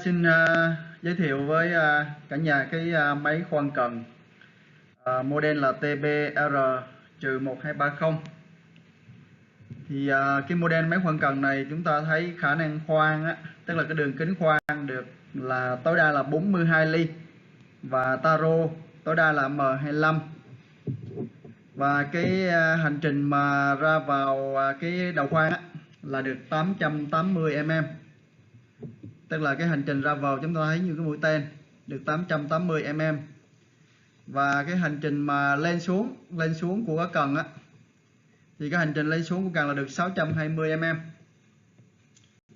Xin giới thiệu với cả nhà cái máy khoan cần model là TBR-1230. Thì cái model máy khoan cần này chúng ta thấy khả năng khoan á, tức là cái đường kính khoan được là tối đa là 42 ly và taro tối đa là M25. Và cái hành trình mà ra vào cái đầu khoan á, là được 880 mm. Tức là cái hành trình ra vào chúng ta thấy như cái mũi tên được 880 mm. Và cái hành trình mà lên xuống của cái cần á, thì cái hành trình lên xuống của cần là được 620 mm.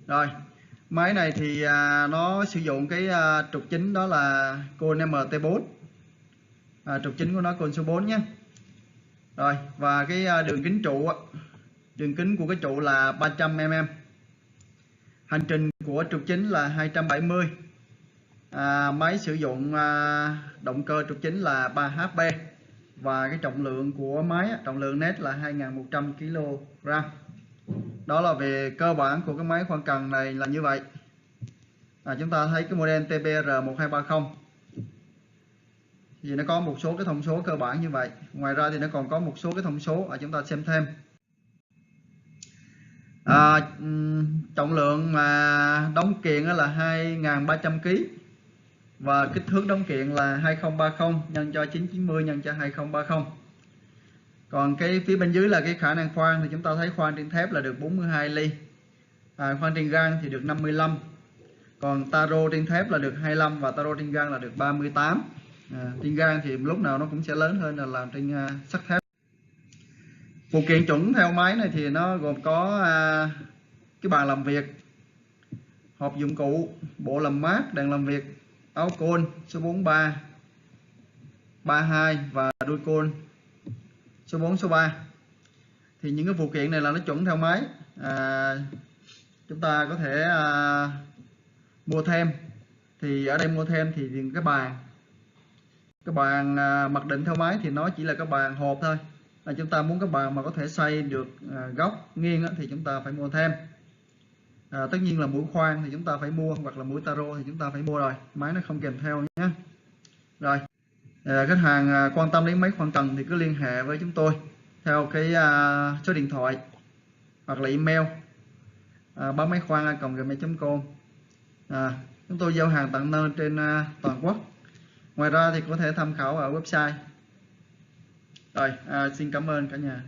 Rồi, máy này thì nó sử dụng cái trục chính đó là côn MT4. Trục chính của nó côn số 4 nhé. Rồi, và cái đường kính trụ á, đường kính của cái trụ là 300 mm. Hành trình của trục chính là 270. Máy sử dụng động cơ trục chính là 3 HP. Và cái trọng lượng của máy, trọng lượng net là 2100 kg. Đó là về cơ bản của cái máy khoan cần này là như vậy. Chúng ta thấy cái model TBR-1230 thì nó có một số cái thông số cơ bản như vậy. Ngoài ra thì nó còn có một số cái thông số chúng ta xem thêm. Trọng lượng mà đóng kiện là 2300 kg và kích thước đóng kiện là 2030 nhân cho 990 nhân cho 2030. Còn cái phía bên dưới là cái khả năng khoan thì chúng ta thấy khoan trên thép là được 42 ly, khoan trên gang thì được 55, còn taro trên thép là được 25 và taro trên gang là được 38. Trên gang thì lúc nào nó cũng sẽ lớn hơn là làm trên sắt thép. Phụ kiện chuẩn theo máy này thì nó gồm có cái bàn làm việc, hộp dụng cụ, bộ làm mát, đèn làm việc, áo côn số 43, 32 và đuôi côn số 4, số 3. Thì những cái phụ kiện này là nó chuẩn theo máy. Chúng ta có thể mua thêm. Thì ở đây mua thêm thì cái bàn mặc định theo máy thì nó chỉ là cái bàn hộp thôi. Chúng ta muốn cái bàn mà có thể xoay được góc nghiêng thì chúng ta phải mua thêm. Tất nhiên là mũi khoan thì chúng ta phải mua, hoặc là mũi taro thì chúng ta phải mua rồi, máy nó không kèm theo nhé. Rồi, khách hàng quan tâm đến máy khoan cần thì cứ liên hệ với chúng tôi theo cái số điện thoại hoặc là email baomáykhoan@gmail.com. Chúng tôi giao hàng tận nơi trên toàn quốc. Ngoài ra thì có thể tham khảo ở website. Rồi, xin cảm ơn cả nhà.